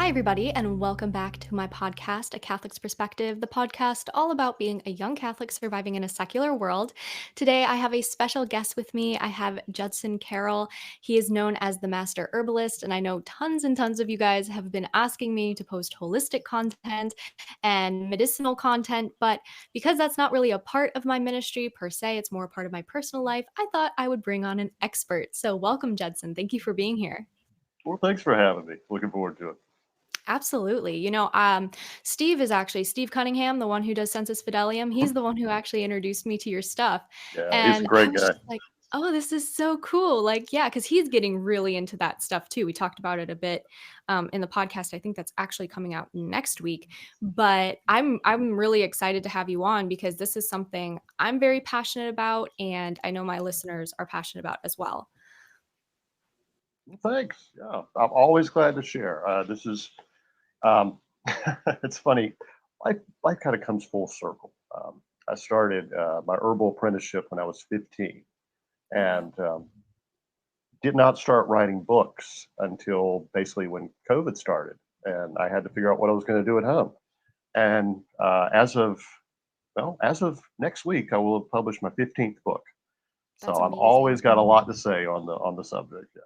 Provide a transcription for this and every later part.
Hi, everybody, and welcome back to my podcast, A Catholic's Perspective, the podcast all about being a young Catholic surviving in a secular world. Today, I have a special guest with me. I have Judson Carroll. He is known as the Master Herbalist, and I know tons and tons of you guys have been asking me to post holistic content and medicinal content, but because that's not really a part of my ministry per se, it's more a part of my personal life, I thought I would bring on an expert. So, welcome, Judson. Thank you for being here. Well, thanks for having me. Looking forward to it. Absolutely. Steve is actually Steve Cunningham, the one who does Census Fidelium. He's the one who actually introduced me to your stuff. Yeah, he's a And I great was guy. just like, oh, this is so cool. Like, yeah, because he's getting really into that stuff too. We talked about it a bit in the podcast. I think that's actually coming out next week. But I'm really excited to have you on because this is something I'm very passionate about, and I know my listeners are passionate about as well. Well, thanks. Yeah, I'm always glad to share. This is, um, it's funny. Life kind of comes full circle. I started my herbal apprenticeship when I was 15, Oh wow. and did not start writing books until basically when COVID started, and I had to figure out what I was going to do at home. And as of next week, I will have published my 15th book. So That's I've amazing. always got a lot to say on the subject. Yeah.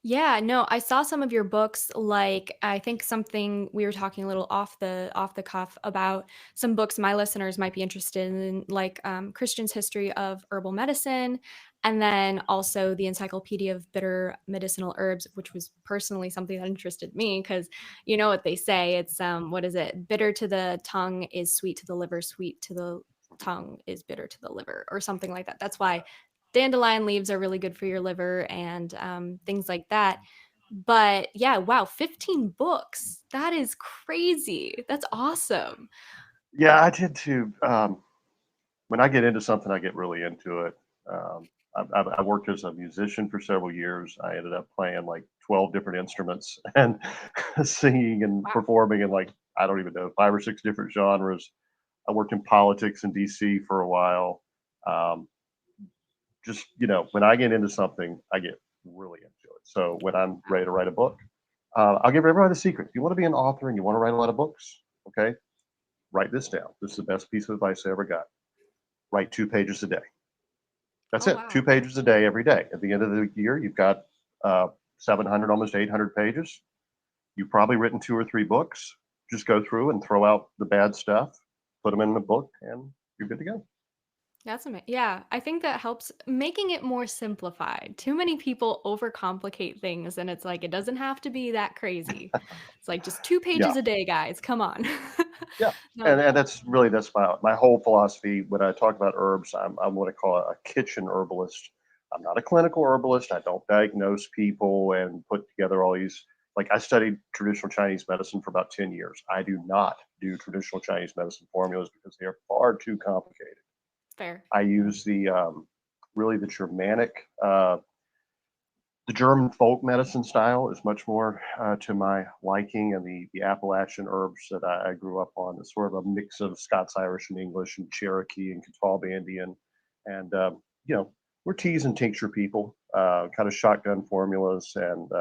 Yeah, no, I saw some of your books, like I think something we were talking a little off the cuff about some books my listeners might be interested in, like Christian's History of Herbal Medicine, and then also the Encyclopedia of Bitter Medicinal Herbs, which was personally something that interested me because you know what they say, it's what is it? Bitter to the tongue is sweet to the liver, sweet to the tongue is bitter to the liver, or something like that. That's why dandelion leaves are really good for your liver and things like that. But yeah, wow, 15 books. That is crazy. That's awesome. Yeah, I tend to. When I get into something, I get really into it. I worked as a musician for several years. I ended up playing like 12 different instruments and singing and Wow. performing in like, I don't even know, five or six different genres. I worked in politics in DC for a while. Um, when I get into something, I get really into it. So when I'm ready to write a book, I'll give everybody the secret. If you want to be an author and you want to write a lot of books, okay, write this down. This is the best piece of advice I ever got. Write 2 pages a day. That's Oh, it. Two wow. pages a day every day. At the end of the year, you've got 700, almost 800 pages. You've probably written two or three books. Just go through and throw out the bad stuff, put them in the book, and you're good to go. That's amazing. Yeah, I think that helps making it more simplified. Too many people overcomplicate things, and it's like it doesn't have to be that crazy. It's like just two Yeah, pages a day, guys. Come on. yeah. No, And that's my whole philosophy. When I talk about herbs, I'm what I call a kitchen herbalist. I'm not a clinical herbalist. I don't diagnose people and put together all these. Like I studied traditional Chinese medicine for about 10 years. I do not do traditional Chinese medicine formulas because they are far too complicated. fair. I use the really the Germanic, the German folk medicine style is much more to my liking, and the Appalachian herbs that I grew up on is sort of a mix of Scots Irish and English and Cherokee and Catawba Indian, and we're teas and tincture people, kind of shotgun formulas, and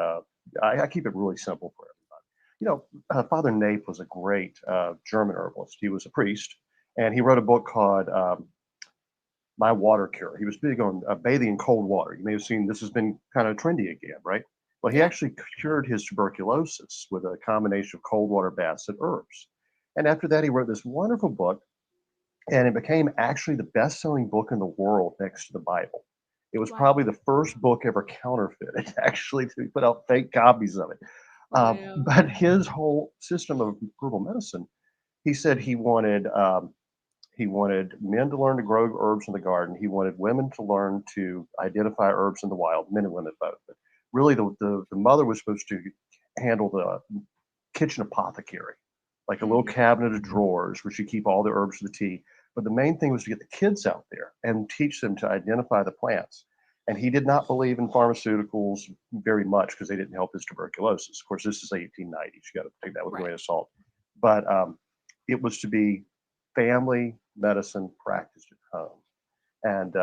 I keep it really simple for everybody. Father Nape was a great German herbalist. He was a priest, and he wrote a book called My Water Cure. He was big on bathing in cold water. You may have seen this has been kind of trendy again, right? Well, he Yeah. actually cured his tuberculosis with a combination of cold water baths and herbs. And after that, he wrote this wonderful book, and it became actually the best selling book in the world next to the Bible. It was Wow. probably the first book ever counterfeited, actually, to put out fake copies of it. Wow. But his whole system of herbal medicine, he said he wanted men to learn to grow herbs in the garden. He wanted women to learn to identify herbs in the wild, men and women both. But really, the mother was supposed to handle the kitchen apothecary, like a little Mhm. cabinet of drawers where she keep all the herbs for the tea. But the main thing was to get the kids out there and teach them to identify the plants. And he did not believe in pharmaceuticals very much because they didn't help his tuberculosis. Of course, this is 1890s. You got to take that with a Right. grain of salt. But it was to be family medicine practiced at home. And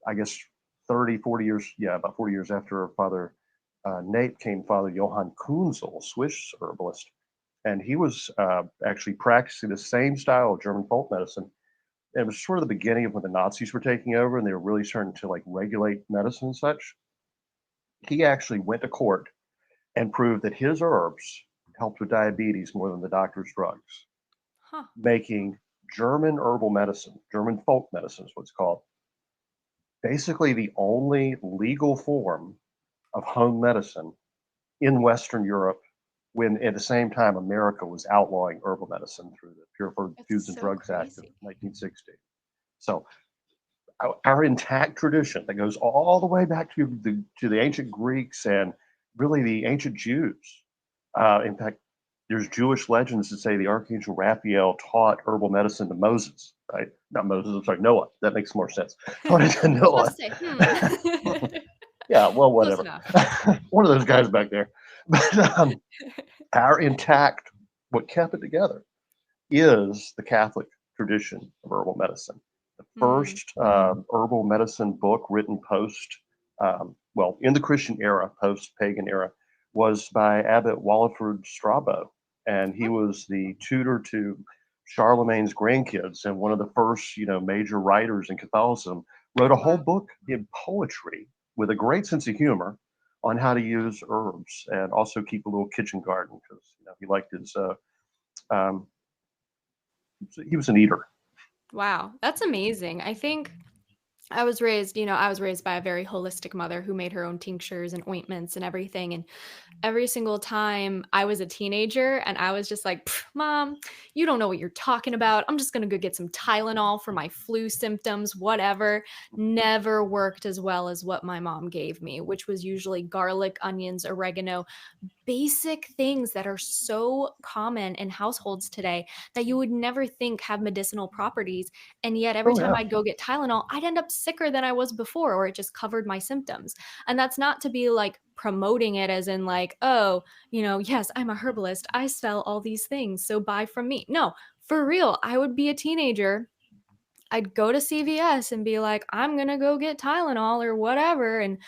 I guess 30, 40 years, yeah, about 40 years after Father Nape came Father Johann Kunzel, Swiss herbalist. and he was actually practicing the same style of German folk medicine. And it was sort of the beginning of when the Nazis were taking over, and they were really starting to like regulate medicine and such. He actually went to court and proved that his herbs helped with diabetes more than the doctor's drugs, Huh. making German herbal medicine, German folk medicine is what's called, basically the only legal form of home medicine in Western Europe, when at the same time America was outlawing herbal medicine through the Pure It's Foods and so Drugs Act of crazy. 1960. So our intact tradition that goes all the way back to the ancient Greeks and really the ancient Jews. In fact, there's Jewish legends that say the Archangel Raphael taught herbal medicine to Moses, right? Not Moses, I'm sorry, Noah. That makes more sense. Taught it to I was about to Noah. say, Yeah, well, close whatever. enough. One of those guys back there. But our intact, what kept it together is the Catholic tradition of herbal medicine. The Mm. first herbal medicine book written post, well, in the Christian era, post pagan era, was by Abbot Walafrid Strabo. And he Oh, was the tutor to Charlemagne's grandkids and one of the first, major writers in Catholicism. Wrote a whole wow. book in poetry with a great sense of humor on how to use herbs and also keep a little kitchen garden because he liked his um, he was an eater. Wow. That's amazing. I think I was raised by a very holistic mother who made her own tinctures and ointments and everything. And every single time I was a teenager and I was just like, Mom, you don't know what you're talking about. I'm just going to go get some Tylenol for my flu symptoms, whatever. Never worked as well as what my mom gave me, which was usually garlic, onions, oregano, basic things that are so common in households today that you would never think have medicinal properties. And yet, every Oh time yeah, I'd go get Tylenol, I'd end up sicker than I was before, or it just covered my symptoms. And that's not to be like promoting it as in, like, oh, yes, I'm a herbalist. I sell all these things. So buy from me. No, for real, I would be a teenager. I'd go to CVS and be like, I'm going to go get Tylenol or whatever. And,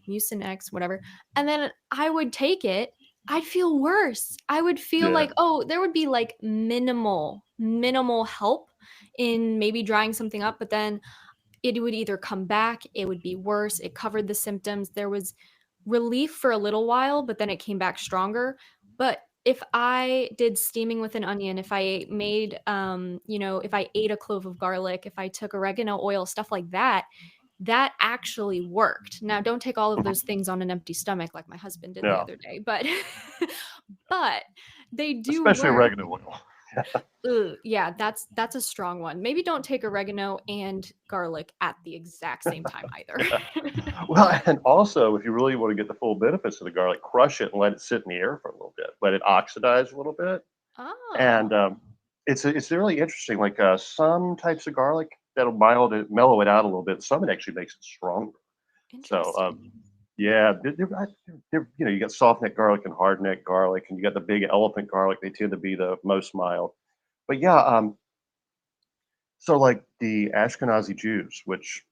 Mucinex, whatever. And then I would take it. I'd feel worse. I would feel yeah, like, oh, there would be like minimal help in maybe drying something up. But then it would either come back, it would be worse. It covered the symptoms. There was relief for a little while, but then it came back stronger. But if I did steaming with an onion, if I made, if I ate a clove of garlic, if I took oregano oil, stuff like that, that actually worked. Now, don't take all of those mhm, things on an empty stomach like my husband did the yeah. other day, but but they do Especially work. oregano oil. Ugh, yeah, that's a strong one. Maybe don't take oregano and garlic at the exact same time either. Yeah. Well, and also, if you really want to get the full benefits of the garlic, crush it and let it sit in the air for a little bit, let it oxidize a little bit, and Oh, it's really interesting. Like some types of garlic that'll mellow it out a little bit. Some it actually makes it stronger. So interesting. yeah, you got soft neck garlic and hard neck garlic, and you got the big elephant garlic. They tend to be the most mild. But yeah, so like the Ashkenazi Jews, which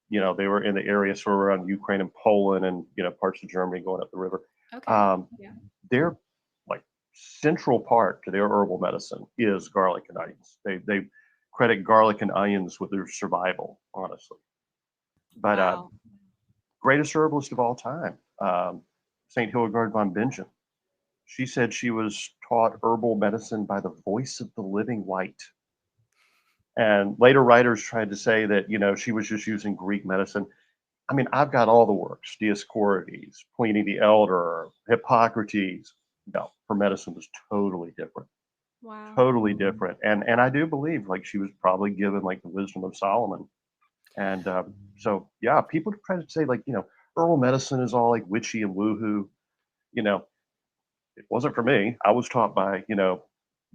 they were in the area sort of around Ukraine and Poland and parts of Germany going up the river. Okay. Um, Yeah. their like central part to their herbal medicine is garlic and onions. They credit garlic and onions with their survival, honestly. But Wow. greatest herbalist of all time, Saint Hildegard von Bingen. She said she was taught herbal medicine by the voice of the living light. And later writers tried to say that, she was just using Greek medicine. I mean, I've got all the works, Dioscorides, Pliny the Elder, Hippocrates. No, her medicine was totally different, Wow. totally different. And I do believe like she was probably given like the wisdom of Solomon. And so, yeah, people try to say like, herbal medicine is all like witchy and woohoo. You know, it wasn't for me. I was taught by,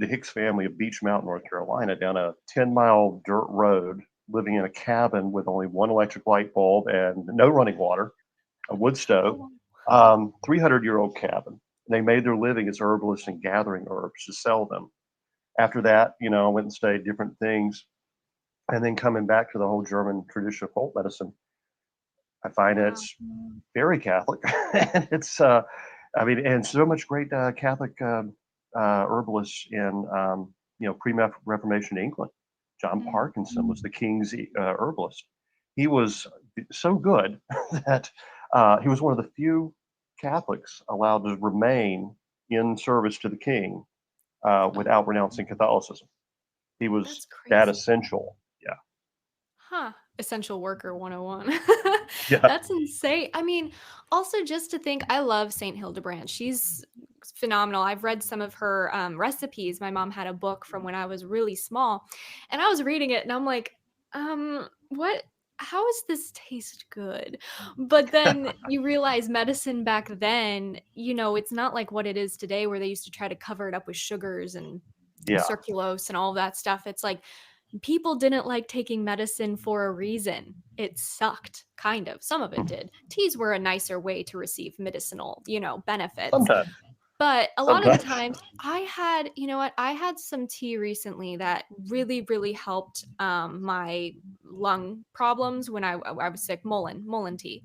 the Hicks family of Beech Mountain, North Carolina, down a 10-mile dirt road, living in a cabin with only one electric light bulb and no running water, a wood stove, Oh, 300-year-old cabin. They made their living as herbalists and gathering herbs to sell them. After that, I went and studied different things. And then coming back to the whole German tradition of folk medicine, I find wow. it's very Catholic. And it's I mean, and so much great Catholic herbalists in pre-Reformation England. John Mm. Parkinson was the king's herbalist. He was so good that he was one of the few Catholics allowed to remain in service to the king without renouncing Catholicism. He was That's that crazy. essential. Yeah, Huh. Essential worker 101. yeah, That's insane. I mean, also just to think, I love Saint Hildebrand. She's phenomenal. I've read some of her recipes. My mom had a book from when I was really small, and I was reading it, and I'm like, what? How does this taste good? But then you realize medicine back then, it's not like what it is today, where they used to try to cover it up with sugars and yeah. circulose and all of that stuff. It's like people didn't like taking medicine for a reason. It sucked, kind of. Some of it did. Teas were a nicer way to receive medicinal, benefits. Sometimes, But a lot of the sometimes. times I had, you know what, I had some tea recently that really, really helped my lung problems when I was sick, Mullein tea.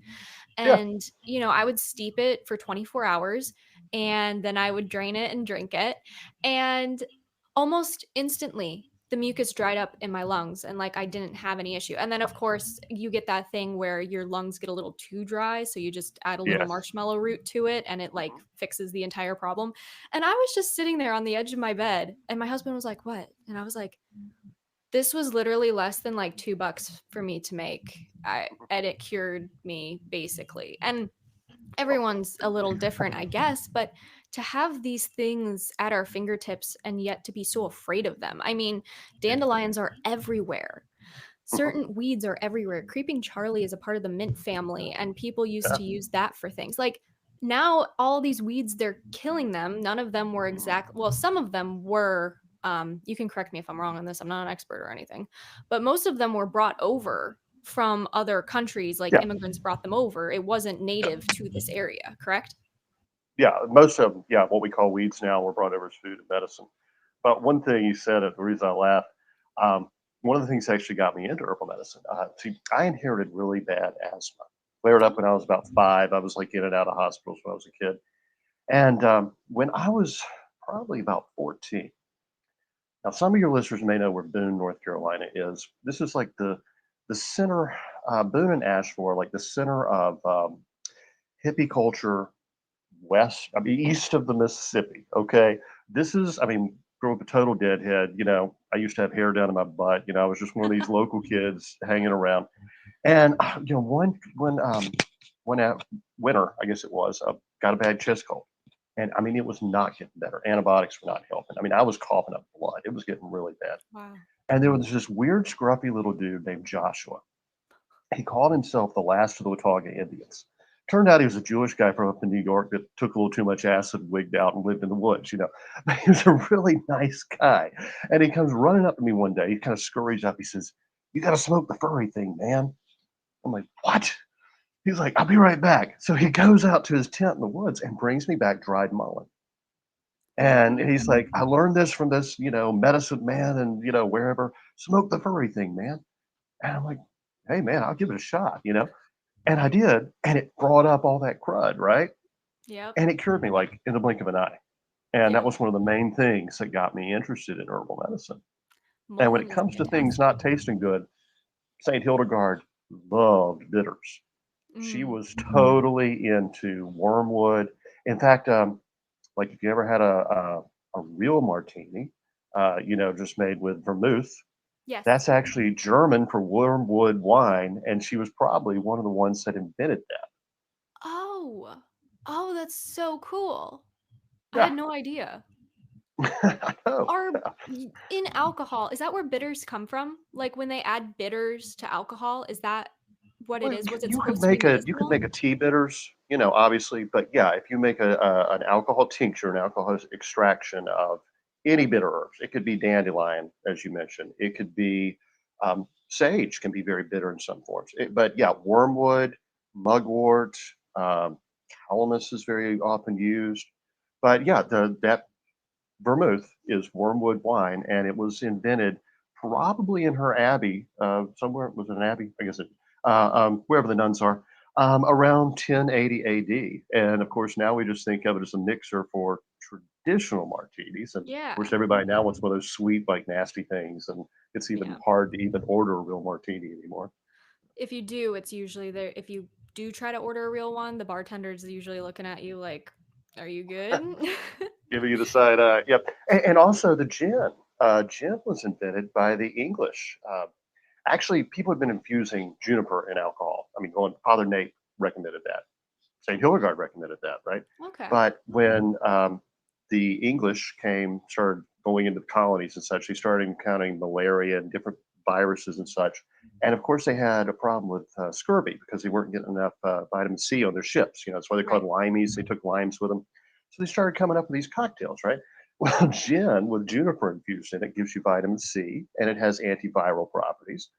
Yeah, And, I would steep it for 24 hours and then I would drain it and drink it. And almost instantly, the mucus dried up in my lungs and like I didn't have any issue. And then, of course, you get that thing where your lungs get a little too dry. So you just add a little yes. marshmallow root to it and it like fixes the entire problem. And I was just sitting there on the edge of my bed and my husband was like, "What?" And I was like, this was literally less than like $2 for me to make. And it cured me basically. And everyone's a little different, I guess, but to have these things at our fingertips and yet to be so afraid of them. I mean, dandelions are everywhere. Mhm. Certain weeds are everywhere. Creeping Charlie is a part of the mint family, and people used Yeah, to use that for things. Like now, all these weeds, they're killing them. None of them were well, some of them were. You can correct me if I'm wrong on this. I'm not an expert or anything, but most of them were brought over from other countries, like yeah, immigrants brought them over. It wasn't native to this area, correct? yeah. Most of them, yeah, what we call weeds now were brought over as food and medicine. But one thing you said, the reason I laughed, um, one of the things that actually got me into herbal medicine. See, I inherited really bad asthma. Flared up when I was about 5. I was like in and out of hospitals when I was a kid. And when I was probably about 14, now some of your listeners may know where Boone, North Carolina is. This is like the center, Boone and Asheville, like the center of hippie culture west, I mean, east of the Mississippi. Okay. This is, I mean, grew up a total deadhead. I used to have hair down in my butt. I was just one of these local kids hanging around. And, one winter, I guess it was, got a bad chest cold. And I mean, it was not getting better. Antibiotics were not helping. I mean, I was coughing up blood. It was getting really bad. Wow. And there was this weird, scruffy little dude named Joshua. He called himself the last of the Watauga Indians. Turned out he was a Jewish guy from up in New York that took a little too much acid, wigged out, and lived in the woods. But he was a really nice guy. And he comes running up to me one day. He kind of scurries up. He says, "You got to smoke the furry thing, man." I'm like, "What?" He's like, "I'll be right back." So he goes out to his tent in the woods and brings me back dried mullein. And he's like, "I learned this from this, medicine man and, wherever. Smoke the furry thing, man." And I'm like, "Hey, man, I'll give it a shot." And I did, and it brought up all that crud, right? Yep. And it cured me like in the blink of an eye. And that Yep. was one of the main things that got me interested in herbal medicine. And when it Mullein is comes to things fantastic. not tasting good, St. Hildegard loved bitters. She Mm. was totally into wormwood. In fact, like if you ever had a real martini, just made with vermouth, Yes. that's actually German for wormwood wine. And she was probably one of the ones that invented that. Oh. Oh, that's so cool. I Yeah, had no idea. I know. Are in alcohol, is that where bitters come from? Like when they add bitters to alcohol, is that what it Well, is? Was it you could supposed to be make medicinal? a tea bitters, obviously, but yeah, if you make an alcohol tincture, an alcohol extraction of any bitter herbs, it could be dandelion, as you mentioned, it could be sage, can be very bitter in some forms. But yeah, wormwood, mugwort, calamus is very often used. But yeah, the that vermouth is wormwood wine, and it was invented probably in her abbey, somewhere. Was it an abbey? I guess it, wherever the nuns are. Around 1080 AD. And of course, now we just think of it as a mixer for traditional martinis. And of Yeah. course, everybody now wants one of those sweet, like nasty things. And it's even Yeah. hard to even order a real martini anymore. If you do, it's usually there. If you do try to order a real one, the bartender's usually looking at you like, "Are you good?" Giving you the side eye. Yep. And also the gin. Gin was invented by the English. Actually, people have been infusing juniper in alcohol. I mean, going, Father Nate recommended that. St. Hildegard recommended that, right? Okay. But when the English started going into the colonies and such, they started encountering malaria and different viruses and such. And of course, they had a problem with scurvy because they weren't getting enough vitamin C on their ships. That's why they called Right. limeys. They took limes with them. So they started coming up with these cocktails, right? Well, gin with juniper infused in it gives you vitamin C and it has antiviral properties.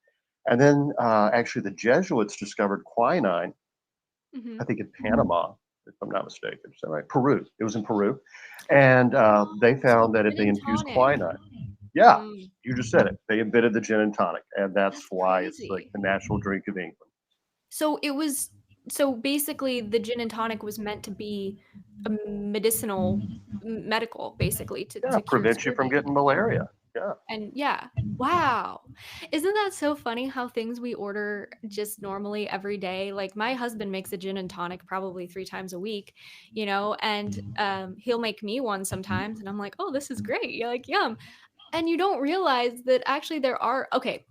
And then actually, the Jesuits discovered quinine, I Mhm. think in Panama, if I'm not mistaken. Is that right? Peru. It was in Peru. And they Oh, so found that if gin they and infused tonic. quinine, yeah, Mm, you just said it. They invented the gin and tonic. And that's that's why it's like crazy. the national drink of England. So it was so basically the gin and tonic was meant to be a medical, basically, Yeah, to cure prevents you from scurvy. getting malaria. Yeah. And yeah. Wow. Isn't that so funny how things we order just normally every day, like my husband makes a gin and tonic probably 3 times a week, and he'll make me one sometimes and I'm like, "Oh, this is great." You're like, "Yum." And you don't realize that actually there are okay,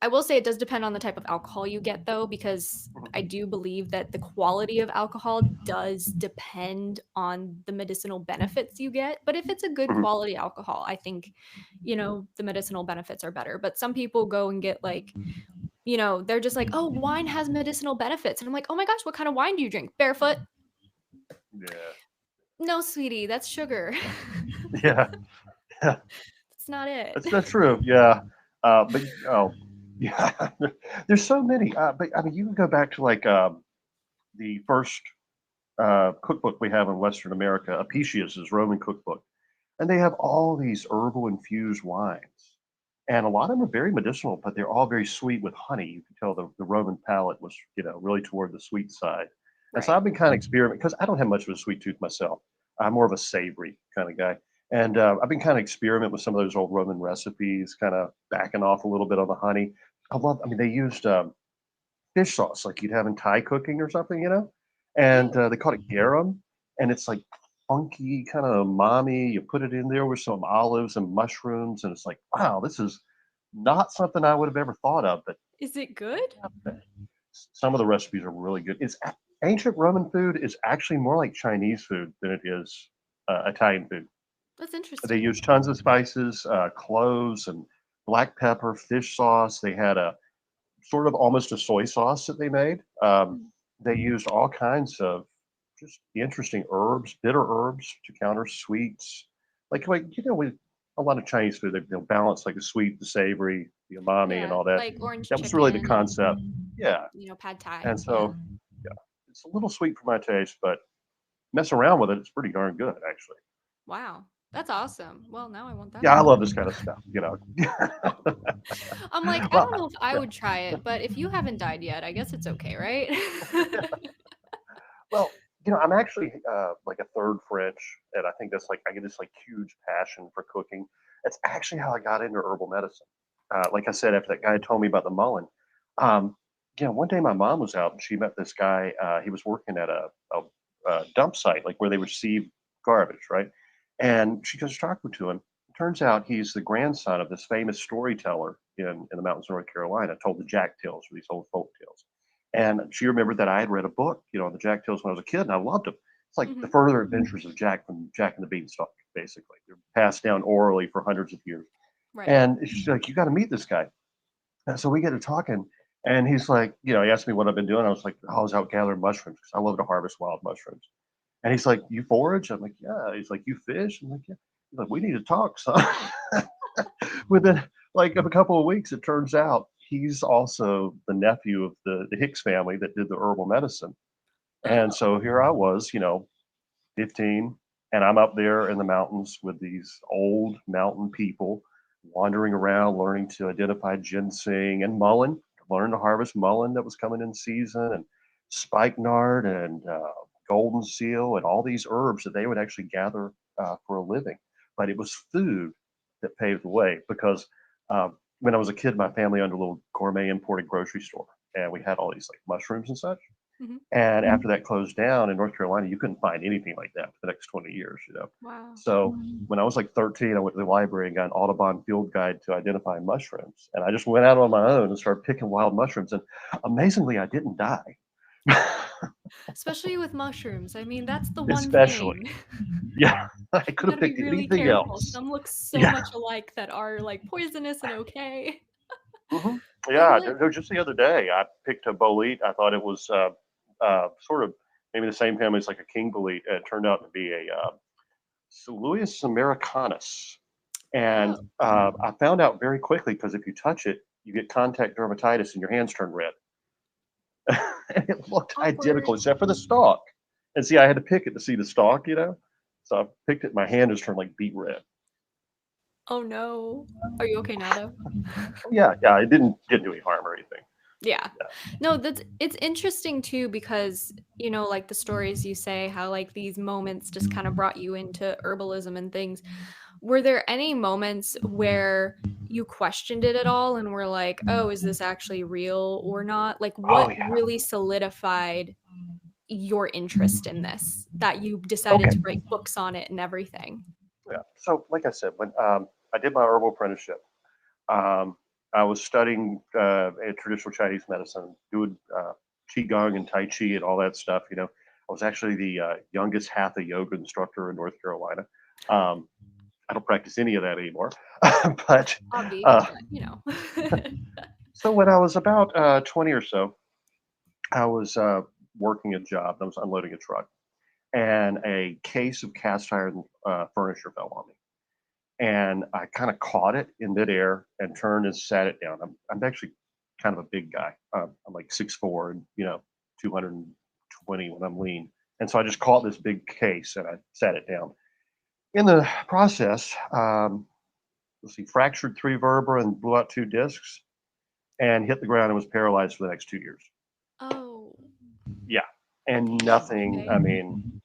I will say it does depend on the type of alcohol you get though, because Mhm, I do believe that the quality of alcohol does depend on the medicinal benefits you get. But if it's a good mhm, quality alcohol, I think, the medicinal benefits are better. But some people go and get like, they're just like, oh, wine has medicinal benefits. And I'm like, oh my gosh, what kind of wine do you drink? Barefoot? yeah. No, sweetie, that's sugar. Yeah. Yeah. That's not it. That's true. Yeah. But oh, yeah. There's so many. But I mean, you can go back to like the first cookbook we have in Western America, Apicius's Roman cookbook, and they have all these herbal infused wines, and a lot of them are very medicinal, but they're all very sweet with honey. You can tell the Roman palate was, really toward the sweet side. And so Right. I've been kind of experimenting because I don't have much of a sweet tooth myself. I'm more of a savory kind of guy. And I've been kind of experimenting with some of those old Roman recipes, kind of backing off a little bit on the honey. I mean, they used fish sauce like you'd have in Thai cooking or something, and Ew. they call it garum, and it's like funky, kind of umami. You put it in there with some olives and mushrooms, and it's like, wow, this is not something I would have ever thought of. But Is it good? some of the recipes are really good. Ancient Roman food is actually more like Chinese food than it is Italian food. That's They interesting. use tons of spices, cloves, and black pepper, fish sauce. They had a sort of almost a soy sauce that they made. Mm. They used all kinds of just interesting herbs, bitter herbs to counter sweets. With a lot of Chinese food, they'll balance like the sweet, the savory, the umami, and Yeah, all that. like orange That was really the chicken and, concept. Yeah, pad thai. and Yeah. so yeah, it's a little sweet for my taste, but mess around with it, it's pretty darn good actually. Wow. That's awesome. Well, now I want Yeah, I that. love this kind of stuff. I'm like, I Well, don't know if I yeah. would try it, but if you haven't died yet, I guess it's okay, right? Well, I'm actually like a third French, and I think that's like I get this like huge passion for cooking. That's actually how I got into herbal medicine. Like I said, after that guy told me about the mullein, um, one day my mom was out and she met this guy. He was working at a dump site, like where they receive garbage, right? And she goes talking to him. Turns out he's the grandson of this famous storyteller in the mountains of North Carolina, told the Jack tales or these old folk tales. And she remembered that I had read a book, on the Jack Tales when I was a kid, and I loved them. It's like the Mhm. further adventures of Jack from Jack and the Beanstalk, basically. They're passed down orally for hundreds of years. Right. And she's like, "You got to meet this guy." And so we get to talking, and he's like, he asked me what I've been doing. I was like, "I was out gathering mushrooms because I love to harvest wild mushrooms." And he's like, "You forage?" I'm like, "Yeah." He's like, "You fish?" I'm like, "Yeah." He's like, "We need to talk, son." Within like a couple of weeks, it turns out he's also the nephew of the Hicks family that did the herbal medicine. And Oh. so here I was, 15, and I'm up there in the mountains with these old mountain people wandering around, learning to identify ginseng and mullein, learn to harvest mullein that was coming in season, and spikenard and golden seal and all these herbs that they would actually gather for a living. But it was food that paved the way because when I was a kid, my family owned a little gourmet imported grocery store, and we had all these like mushrooms and such. Mhm. And after that closed down in North Carolina, you couldn't find anything like that for the next 20 years, you know. Wow. So when I was like 13, I went to the library and got an Audubon field guide to identify mushrooms. And I just went out on my own and started picking wild mushrooms. And amazingly, I didn't die. Especially with mushrooms. I mean, that's the one Especially. thing. Yeah. I You could have gotta be picked really anything careful. else. Some look so Yeah. much alike that are, like, poisonous and okay. hmm But, Yeah. like Just the other day, I picked a bolete. I thought it was sort of maybe the same family as like a king bolete. It turned out to be a Soluus americanus. And oh, I found out very quickly because if you touch it, you get contact dermatitis and your hands turn red. And it looked awkward. identical except for the stalk. And see, I had to pick it to see the stalk, you know? So I picked it, my hand just turned like beet red. Oh, no. Are you okay now, though? Oh, yeah, it didn't do any harm or anything. Yeah. Yeah. No, it's interesting too because, like the stories you say, how like these moments just kind of brought you into herbalism and things. Were there any moments where you questioned it at all and were like, "Oh, is this actually real or not?" Like Oh what yeah. really solidified your interest in this that you decided Okay. to write books on it and everything? Yeah. So like I said, when I did my herbal apprenticeship, um, I was studying traditional Chinese medicine, doing qigong and tai chi and all that stuff. You know, I was actually the youngest hatha yoga instructor in North Carolina. Um, I don't practice any of that anymore. But Hobby, uh, but. so when I was about 20 or so, I was working a job. I was unloading a truck, and a case of cast iron furniture fell on me. And I kind of caught it in midair and turned and sat it down. I'm actually kind of a big guy. I'm like 6'4" and 220 when I'm lean. And so I just caught this big case and I sat it down. In the process, let's see, fractured 3 vertebrae and blew out 2 discs and hit the ground and was paralyzed for the next 2 years. Oh, Yeah. And nothing, I okay. mean,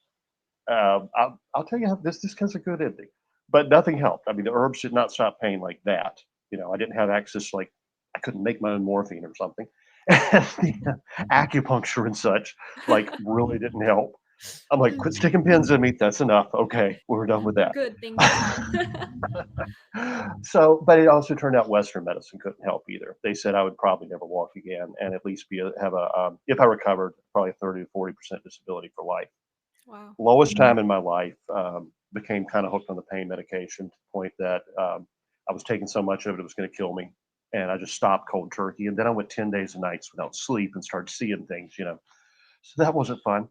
I'll tell you how this has a good ending, but nothing helped. I mean, the herbs did not stop pain like that. I didn't have access, like, I couldn't make my own morphine or something. And the acupuncture and such, like, really didn't help. I'm like, quit sticking pins in me. That's enough. Okay, we're done with We're that. good, thank you. So, but it also turned out Western medicine couldn't help either. They said I would probably never walk again, and at least have a if I recovered, probably 30 to 40% disability for life. Wow. Lowest time in my life, became kind of hooked on the pain medication to the point that I was taking so much of it, it was going to kill me. And I just stopped cold turkey. And then I went 10 days and nights without sleep and started seeing things. So that wasn't fun.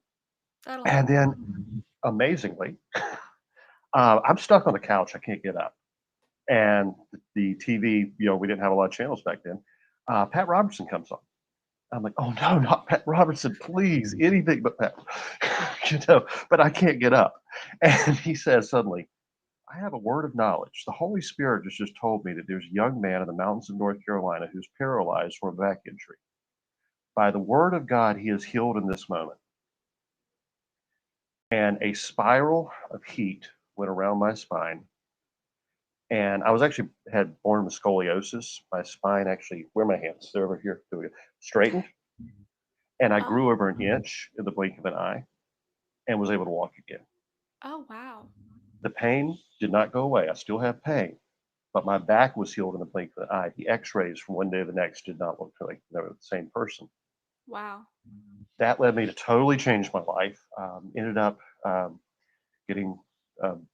That'll And happen. then amazingly, I'm stuck on the couch. I can't get up. And the TV, we didn't have a lot of channels back then. Pat Robertson comes on. I'm like, oh no, not Pat Robertson, please, anything but Pat, but I can't get up. And he says suddenly, I have a word of knowledge. The Holy Spirit just told me that there's a young man in the mountains of North Carolina who's paralyzed from a back injury. By the word of God, he is healed in this moment. And a spiral of heat went around my spine. And I was actually had born with scoliosis. My spine actually, where are my hands? They're over here. There we go. Straightened. And I Oh. grew over an inch in the blink of an eye and was able to walk again. Oh, wow. The pain did not go away. I still have pain, but my back was healed in the blink of an eye. The x-rays from one day to the next did not look like they were the same person. Wow. That led me to totally change my life. Ended up getting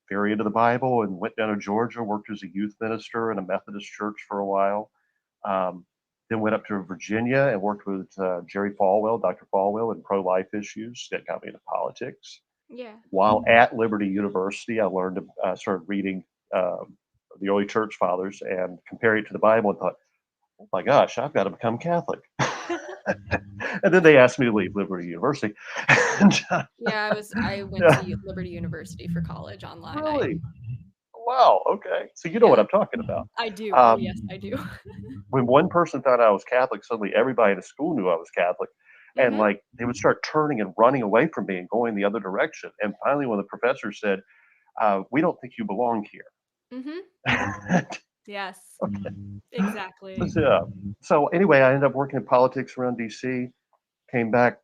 very into the Bible and went down to Georgia, worked as a youth minister in a Methodist church for a while. Um, then went up to Virginia and worked with Jerry Falwell, Dr. Falwell, in pro-life issues. That got me into politics. Yeah. While at Liberty University, I learned to started reading the early church fathers and comparing it to the Bible and thought, oh my gosh, I've got to become Catholic. And then they asked me to leave Liberty University. And, Yeah, I went yeah, to Liberty University for college online. I really? Wow. Okay. So you know what Yeah, I'm talking about. I do. Oh, Um, yes, I do. when one person found out I was Catholic, suddenly everybody in the school knew I was Catholic. And Mhm. like they would start turning and running away from me and going the other direction. And finally, when the professor said, "We don't think you belong here," Mhm. Yes. okay, Exactly. yeah. So anyway, I ended up working in politics around DC. Came back,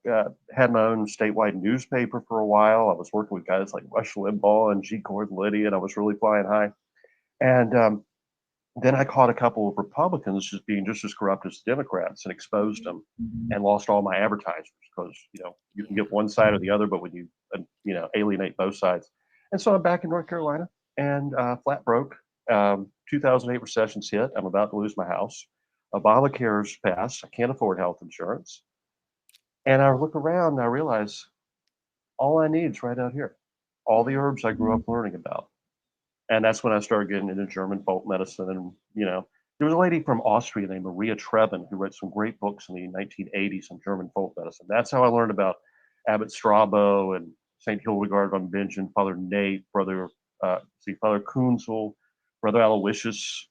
had my own statewide newspaper for a while. I was working with guys like Rush Limbaugh and G. Gordon Liddy, and I was really flying high. And then I caught a couple of Republicans just being just as corrupt as Democrats and exposed Mhm. them, and lost all my advertisers because you can Yeah. get one side or the other, but when you alienate both sides. And so I'm back in North Carolina and flat broke. 2008 recession's hit. I'm about to lose my house. Obamacare's passed. I can't afford health insurance. And I look around and I realize all I need is right out here. All the Mm. herbs I grew up learning about. And that's when I started getting into German folk medicine. And, there was a lady from Austria named Maria Treben who wrote some great books in the 1980s on German folk medicine. That's how I learned about Abbot Strabo and St. Hildegard von Bingen, Father Nate, Father Kunzel, Brother Aloysius.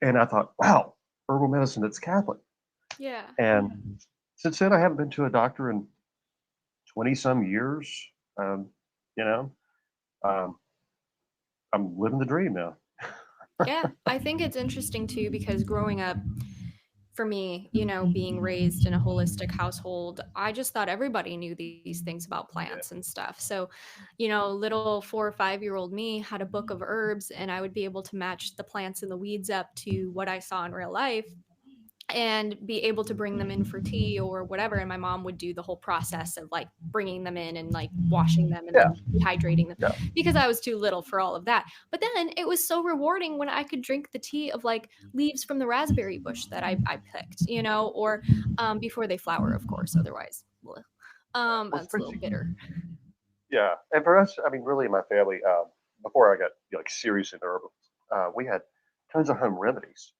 And I thought, wow, herbal medicine that's Catholic. Yeah. And since then, I haven't been to a doctor in 20 some years. Um, you know, um, I'm living the dream now. Yeah. I think it's interesting too because growing up, for me, being raised in a holistic household, I just thought everybody knew these things about Yeah. plants and stuff. So, little 4 or 5-year-old me had a book of herbs, and I would be able to match the plants and the weeds up to what I saw in real life and be able to bring them in for tea or whatever. And my mom would do the whole process of like bringing them in and like washing them and Yeah. then dehydrating them Yeah. because I was too little for all of that. But then it was so rewarding when I could drink the tea of like leaves from the raspberry bush that I picked, or before they flower, of course. Otherwise, bleh. Well, it's That's a little pretty. bitter. Yeah. And for us, I mean, really, in my family, before I got like serious into herbals, we had tons of home remedies.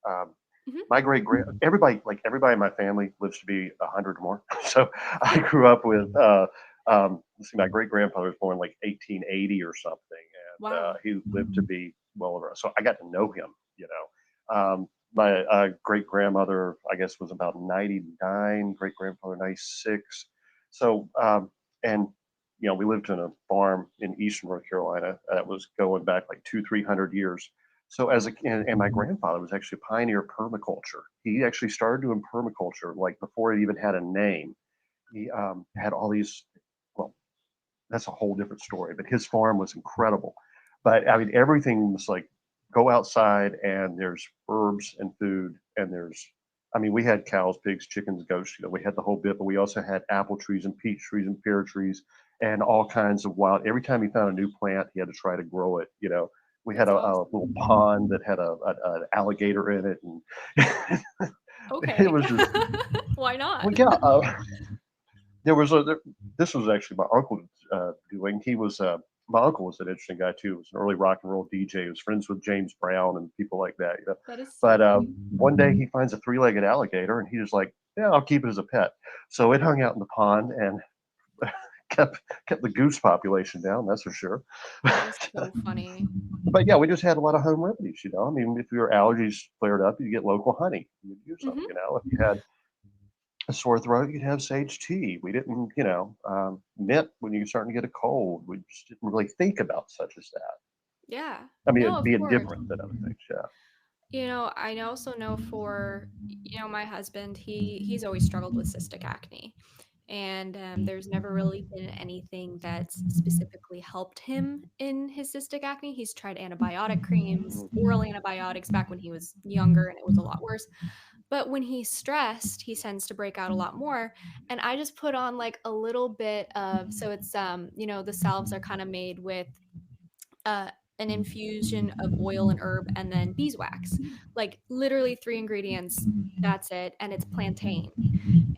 Hmm. My great grand everybody in my family lives to be 100 or more. So I grew up with let's see, my great grandfather was born like 1880 or something, and Wow. he lived to be well over. So I got to know him. My great grandmother, I guess, was about 99. Great grandfather 96. So and we lived in a farm in eastern North Carolina that was going back like 200-300 years. So and my grandfather was actually a pioneer of permaculture. He actually started doing permaculture like before it even had a name. He had all these. Well, that's a whole different story. But his farm was incredible. But I mean, everything was like go outside and there's herbs and food and I mean, we had cows, pigs, chickens, goats. We had the whole bit. But we also had apple trees and peach trees and pear trees and all kinds of wild. Every time he found a new plant, he had to try to grow it. We had That's a awesome. little pond that had an alligator in it, and it Okay. was just Why not? well, yeah. There was this was actually my uncle doing. My uncle was an interesting guy too. He was an early rock and roll DJ. He was friends with James Brown and people like that. That is so But funny. one day he finds a three-legged alligator, and he was like, "Yeah, I'll keep it as a pet." So it hung out in the pond and kept kept the goose population down. That's for sure. That is so funny. But yeah, we just had a lot of home remedies. I mean, if your allergies flared up, you get local honey. You'd use them. Mhm. If you had a sore throat, you'd have sage tea. We didn't, mint when you're starting to get a cold. We just didn't really think about such as that. Yeah. I mean, No, it of being course. different than other things. Yeah. I also know for, my husband, he's always struggled with cystic acne. And there's never really been anything that's specifically helped him in his cystic acne. He's tried antibiotic creams, Mhm. oral antibiotics back when he was younger, and it was a lot worse. But when he's stressed, he tends to break out a lot more. And I just put on like a little bit of, so it's, the salves are kind of made with uh, an infusion of oil and herb and then beeswax. Like literally 3 ingredients. That's it. And it's plantain.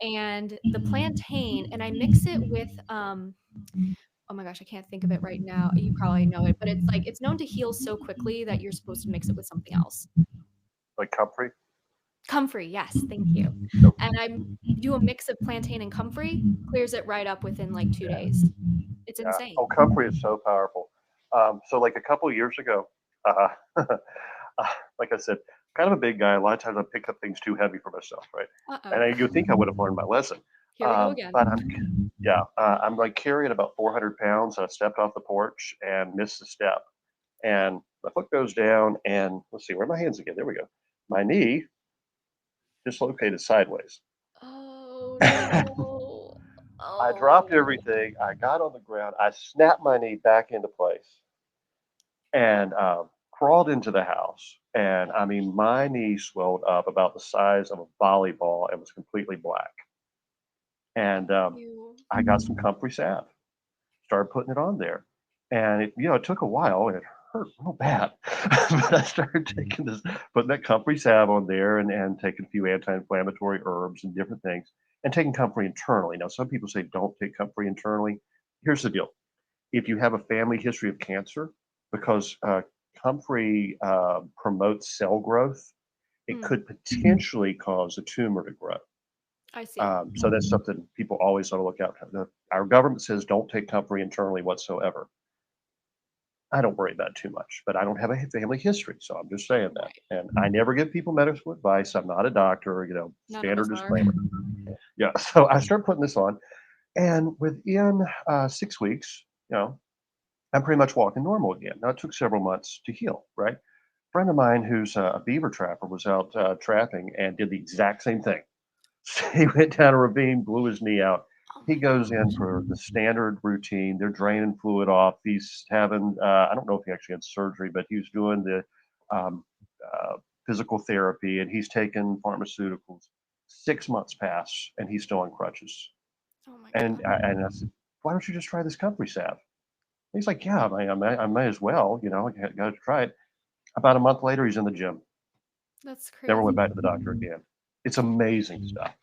And the plantain, and I mix it with oh my gosh, I can't think of it right now. You probably know it, but it's like it's known to heal so quickly that you're supposed to mix it with something else. Like comfrey. Comfrey, yes, thank you. Nope. And I do a mix of plantain and comfrey, clears it right up within like 2 Yeah. days. It's Yeah. insane. Oh, comfrey is so powerful. So like a couple of years ago, uh, like I said, kind of a big guy. A lot of times I pick up things too heavy for myself, right? Uh-oh. And you think I would have learned my lesson. Here we go But again. yeah, I'm like carrying about 400 pounds. I stepped off the porch and missed a step. And my foot goes down, and let's see, where are my hands again? There we go. My knee dislocated sideways. Oh, no. I dropped Oh, everything. I got on the ground. I snapped my knee back into place and crawled into the house. And I mean, my knee swelled up about the size of a volleyball and was completely black. And you. I got some comfrey salve, started putting it on there. And it took a while and it hurt real bad. But I started taking this, putting that comfrey salve on there and taking a few anti inflammatory herbs and different things and taking comfrey internally. Now, some people say don't take comfrey internally. Here's the deal: if you have a family history of cancer, because comfrey promotes cell growth, it Mm, could potentially cause a tumor to grow. I see. So that's something people always ought to look out for. Our government says don't take comfrey internally whatsoever. I don't worry about it too much, but I don't have a family history, so I'm just saying that. Right. And I never give people medical advice. I'm not a doctor, None of us standard are. disclaimer. Yeah. So I start putting this on, and within 6 weeks, I'm pretty much walking normal again. Now, it took several months to heal, right? A friend of mine who's a beaver trapper was out trapping and did the exact same thing. He went down a ravine, blew his knee out. Oh He my goes in gosh. for the standard routine. They're draining fluid off. He's having, I don't know if he actually had surgery, but he was doing the um, uh, physical therapy and he's taken pharmaceuticals. 6 months pass and he's still on crutches. Oh my And I said, why don't you just try this comfrey salve? He's like, yeah, I may as well, I got to try it. About a month later, he's in the gym. That's Never went crazy. back to the doctor again. It's amazing stuff.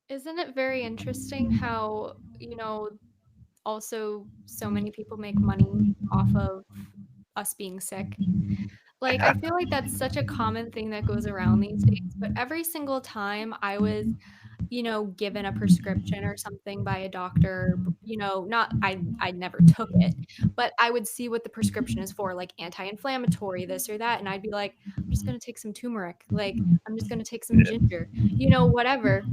Isn't it very interesting how, also so many people make money off of us being sick? Like, I feel like that's such a common thing that goes around these days, but every single time I was, given a prescription or something by a doctor, not I never took it, but I would see what the prescription is for, like anti-inflammatory, this or that, and I'd be like, "I'm just gonna take some turmeric," like, "I'm just gonna take some Yeah. ginger," whatever.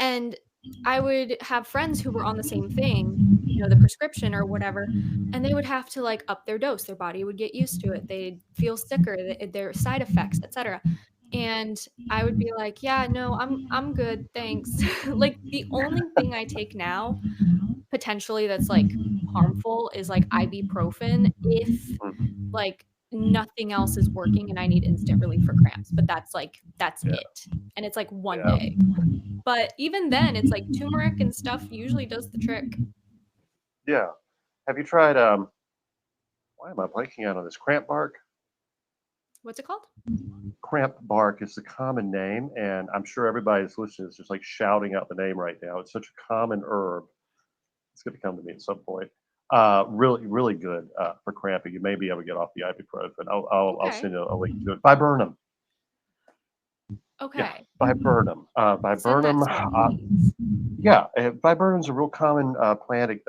And I would have friends who were on the same thing, the prescription or whatever, and they would have to, like, up their dose. Their body would get used to it. They'd feel sicker, their side effects, etcetera. And I would be like, "Yeah, no, I'm good, thanks." Like, the only thing I take now, potentially that's, like, harmful is, like, ibuprofen if, Mhm. like, nothing else is working and I need instant relief for cramps, but that's Yeah. it. And it's, like, one Yeah. day. But even then, it's like turmeric and stuff usually does the trick. Yeah. Have you tried, why am I blanking out on this? Cramp bark? What's it called? Cramp bark is the common name, and I'm sure everybody that's listening is just like shouting out the name right now. It's such a common herb. It's going to come to me at some point. Really, really good for cramping. You may be able to get off the ibuprofen. I'll Okay. send you a link to it. Viburnum. Yeah, Okay. viburnum. Send that Viburnum. to me, please. Yeah, viburnum's a real common plant. It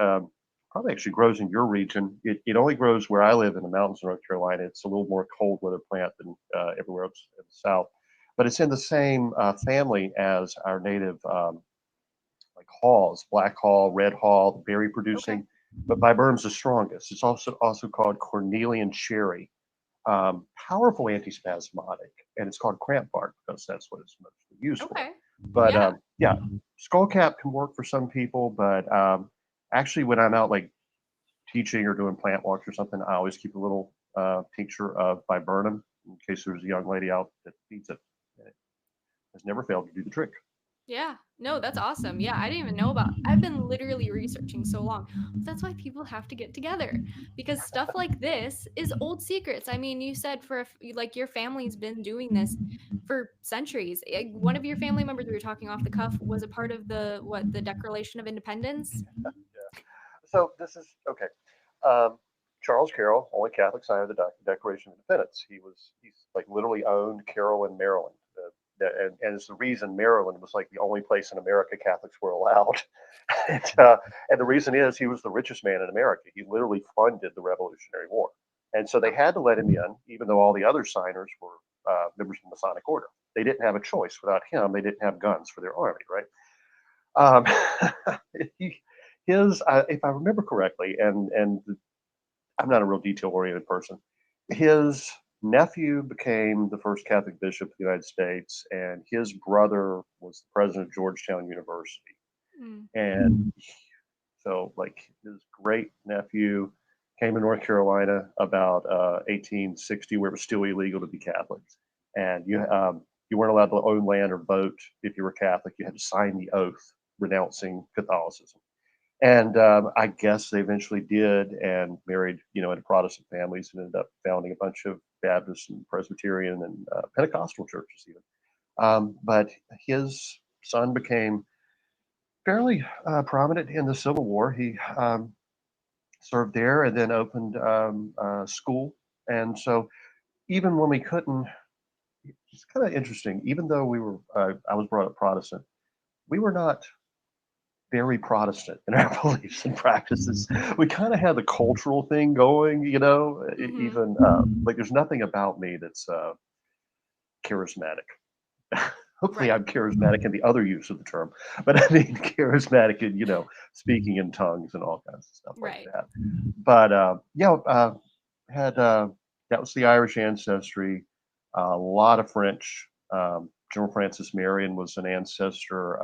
probably actually grows in your region. It only grows where I live in the mountains of North Carolina. It's a little more cold weather plant than everywhere else in the south, but it's in the same family as our native like haws, black haw, red haw, berry Okay. producing. But viburnum's the strongest. It's also called cornelian cherry. Powerful antispasmodic, and it's called cramp bark because that's what it's mostly used for. Okay. But Yeah. yeah, skullcap can work for some people, but actually, when I'm out like teaching or doing plant walks or something, I always keep a little tincture of viburnum in case there's a young lady out that needs it. It has never failed to do the trick. Yeah. No, that's awesome. Yeah, I didn't even know about I've been literally researching so long. That's why people have to get together because stuff like this is old secrets. I mean, you said like your family's been doing this for centuries. One of your family members we were talking off the cuff was a part of the Declaration of Independence. So this is okay. Um, Charles Carroll, only Catholic signer of the Declaration of Independence. He's like literally owned Carroll in Maryland, and it's the reason Maryland was like the only place in America Catholics were allowed. And the reason is he was the richest man in America. He literally funded the Revolutionary War, and so they had to let him in, even though all the other signers were members of the Masonic order. They didn't have a choice. Without him, they didn't have guns for their army, right? Um, he, if I remember correctly, and I'm not a real detail oriented person, his nephew became the first Catholic bishop of the United States, and his brother was the president of Georgetown University. Mm. And so, like, his great nephew came to North Carolina about 1860, where it was still illegal to be Catholic, and you weren't allowed to own land or vote if you were Catholic. You had to sign the oath renouncing Catholicism. And I guess they eventually did and married, into Protestant families and ended up founding a bunch of Baptist and Presbyterian and Pentecostal churches even. But his son became fairly prominent in the Civil War. He served there and then opened a school. And so even when we couldn't, it's kind of interesting. Even though I was brought up Protestant, we were not very Protestant in our beliefs and practices. We kind of had the cultural thing going, Mhm. even like there's nothing about me that's charismatic. Hopefully, Right. I'm charismatic in the other use of the term, but I mean charismatic in speaking in tongues and all kinds of stuff like Right. that. But yeah, had that was the Irish ancestry, a lot of French. General Francis Marion was an ancestor,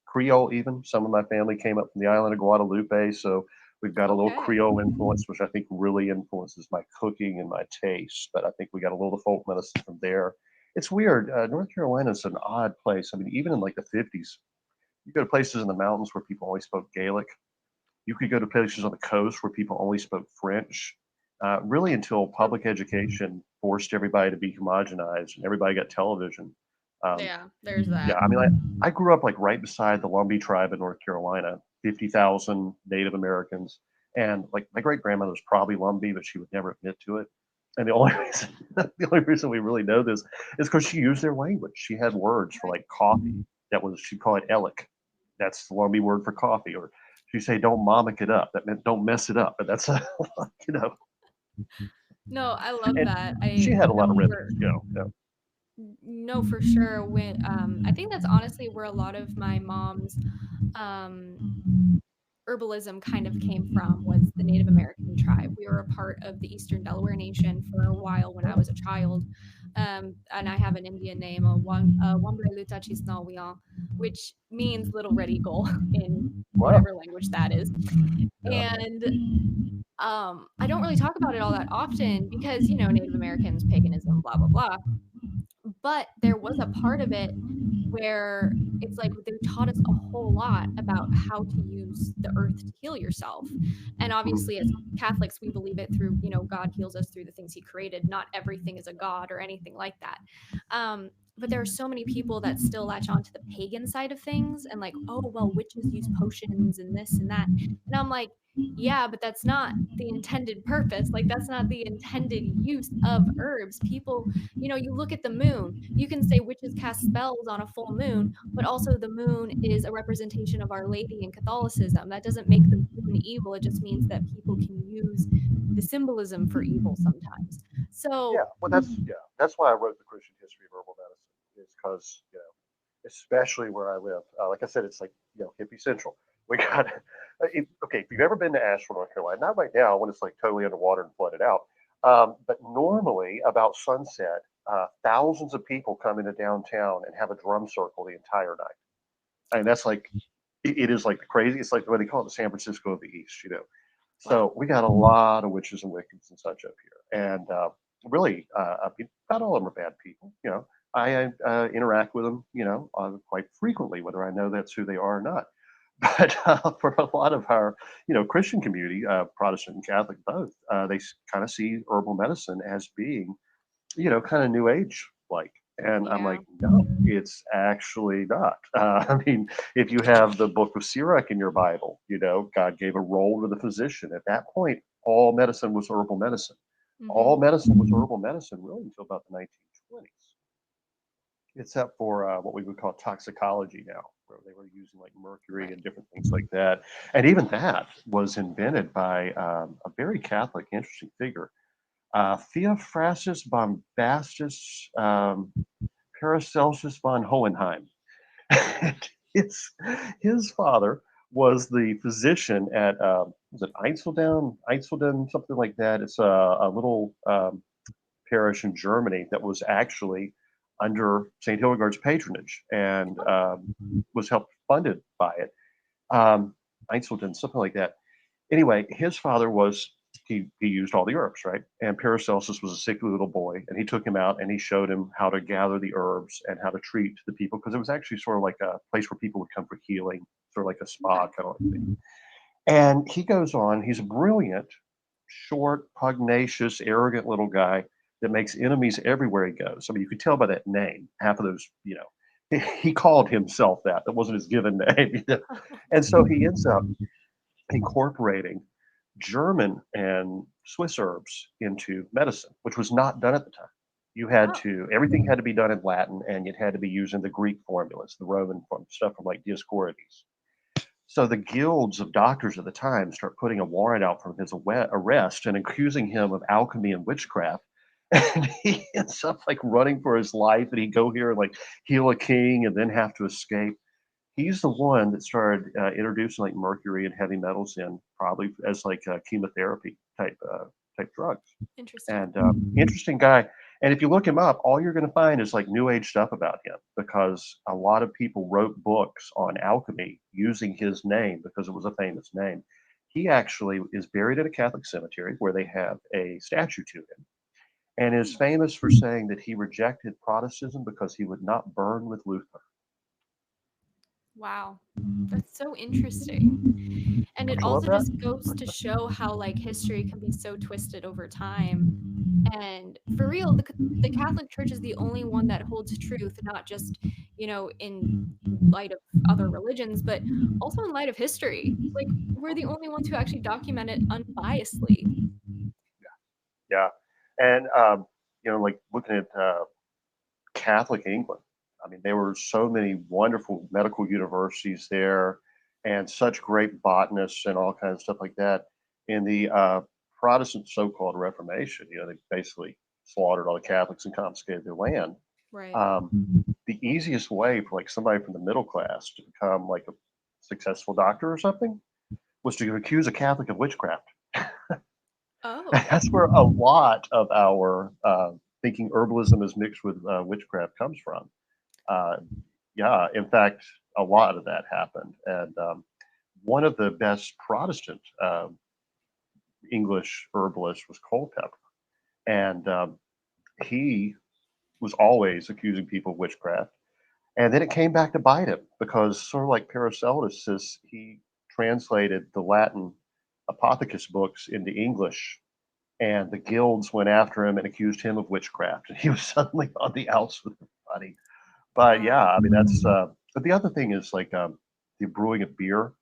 Creole even. Some of my family came up from the island of Guadalupe, so we've got a little Okay. Creole influence, which I think really influences my cooking and my taste. But I think we got a little folk medicine from there. It's weird. North Carolina is an odd place. I mean, even in like the 50s, you go to places in the mountains where people only spoke Gaelic. You could go to places on the coast where people only spoke French, really until True. public education forced everybody to be homogenized and everybody got television. Um, Yeah, there's yeah, that. I mean, I grew up like right beside the Lumbee tribe in North Carolina, 50,000 Native Americans. And like my great grandmother was probably Lumbee, but she would never admit to it. And the only reason, the only reason we really know this is because she used their language. She had words for Right. like coffee that was, she'd call it Ellick. That's the Lumbee word for coffee. Or she'd say, don't mamick it up. That meant don't mess it up. But that's, you know, No, I love and that. she I had a lot of know remedies, for no, for sure. When I think that's honestly where a lot of my mom's um herbalism kind of came from was the Native American tribe. We were a part of the Eastern Delaware Nation for a while when I was a child. And I have an Indian name, Wambre Luta Chisnawian, which means little red eagle in Wow. whatever language that is. Yeah. And I don't really talk about it all that often because, Native Americans, paganism, blah, blah, blah. But there was a part of it where it's like they taught us a whole lot about how to use the earth to heal yourself. And obviously, as Catholics, we believe it through, God heals us through the things he created. Not everything is a god or anything like that. But there are so many people that still latch on to the pagan side of things and like, oh, well, witches use potions and this and that. And I'm like, yeah, but that's not the intended purpose. Like, that's not the intended use of herbs. People, you look at the moon. You can say witches cast spells on a full moon, but also the moon is a representation of Our Lady in Catholicism. That doesn't make the moon evil. It just means that people can use the symbolism for evil sometimes. Yeah, So, well, that's why I wrote the Christian history of herbal medicine is because especially where I live, like I said, it's like hippie central. We got okay. If you've ever been to Asheville, North Carolina, not right now when it's like totally underwater and flooded out, but normally about sunset, thousands of people come into downtown and have a drum circle the entire night. And that's like it is like the crazy. It's like what they call it the San Francisco of the East. wow. So we got a lot of witches and Wiccans and such up here, and really, I mean, not all of them are bad people. I interact with them, quite frequently, whether I know that's who they are or not. But for a lot of our, Christian community, Protestant and Catholic both, they kind of see herbal medicine as being, kind of new age like. And I'm Yeah. like, no, it's actually not. I mean, if you have the book of Sirach in your Bible, God gave a role to the physician. At that point, all medicine was herbal medicine. All Mhm. medicine was herbal medicine really until about the 1920s, except for what we would call toxicology now, where they were using like mercury Right. and different things like that. And even that was invented by a very Catholic, interesting figure, Theophrastus Bombastus Paracelsus von Hohenheim. his his father was the physician at was it Einsiedeln, something like that. It's a little parish in Germany that was actually under St. Hildegard's patronage and Oh, was helped funded by it. Um, Einsiedeln, something like that. Anyway, his father was he used all the herbs, right? And Paracelsus was a sickly little boy, and he took him out and he showed him how to gather the herbs and how to treat the people because it was actually sort of like a place where people would come for healing, sort of like a spa okay. kind of thing. And he goes on, he's a brilliant, short, pugnacious, arrogant little guy that makes enemies everywhere he goes. I mean, you could tell by that name, half of those, he called himself that. That wasn't his given name. And so he ends up incorporating German and Swiss herbs into medicine, which was not done at the time. Oh, Everything had to be done in Latin and it had to be using the Greek formulas, the Roman stuff from like Dioscorides. So the guilds of doctors at the time start putting a warrant out for his arrest and accusing him of alchemy and witchcraft. And he ends up like running for his life, and he'd go here and like heal a king and then have to escape. He's the one that started introducing like mercury and heavy metals in probably as like chemotherapy type drugs. interesting. And interesting guy. And if you look him up, all you're going to find is like new age stuff about him because a lot of people wrote books on alchemy using his name because it was a famous name. He actually is buried at a Catholic cemetery where they have a statue to him and is Hmm. famous for saying that he rejected Protestantism because he would not burn with Luther. Wow. That's so interesting. And it Don't you love also that? just goes to show how like history can be so twisted over time. And for real, the Catholic Church is the only one that holds truth, not just, in light of other religions, but also in light of history. Like we're the only ones who actually document it unbiasedly. Yeah. And, like looking at Catholic England. I mean, there were so many wonderful medical universities there and such great botanists and all kinds of stuff like that. In the Protestant so called Reformation, they basically slaughtered all the Catholics and confiscated their land. Right. The easiest way for like somebody from the middle class to become like a successful doctor or something was to accuse a Catholic of witchcraft. Oh, That's where a lot of our thinking herbalism is mixed with witchcraft comes from. Uh, yeah, in fact, a lot of that happened. And one of the best Protestant English herbalists was Culpeper. And he was always accusing people of witchcraft. And then it came back to bite him because, sort of like Paracelsus, he translated the Latin apothecus books into English and the guilds went after him and accused him of witchcraft, and he was suddenly on the outs with everybody. But yeah, wow. I mean that's. But the other thing is like the brewing of beer.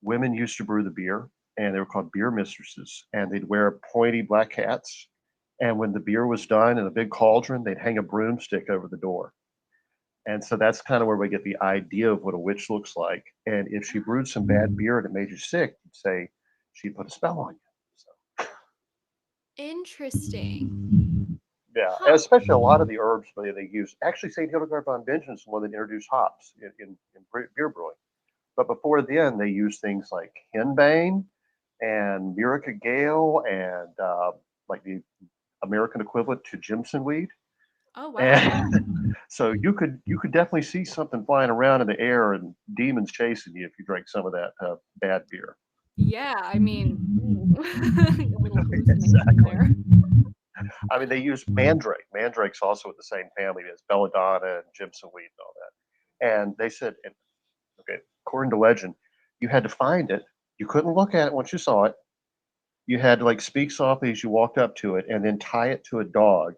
Women used to brew the beer, and they were called beer mistresses, and they'd wear pointy black hats. And when the beer was done in a big cauldron, they'd hang a broomstick over the door. And so that's kind of where we get the idea of what a witch looks like. And if she brewed some bad beer and it made you sick, you'd say she put a spell on you. So Interesting. yeah, and Huh. especially a lot of the herbs they use. Actually, St. Hildegard von Bingen is the one that introduced hops in beer brewing. But before then, they used things like henbane and Murica Gale and like the American equivalent to Jimson weed. Oh, wow. And so you could definitely see something flying around in the air and demons chasing you if you drank some of that bad beer. Yeah, I mean, ooh, a little hallucination Exactly. there. I mean, they use mandrake. Mandrake's also with the same family as belladonna and Jimson weed and all that. And they said, and, okay, according to legend, you had to find it. You couldn't look at it once you saw it. You had to like speak softly as you walked up to it, and then tie it to a dog,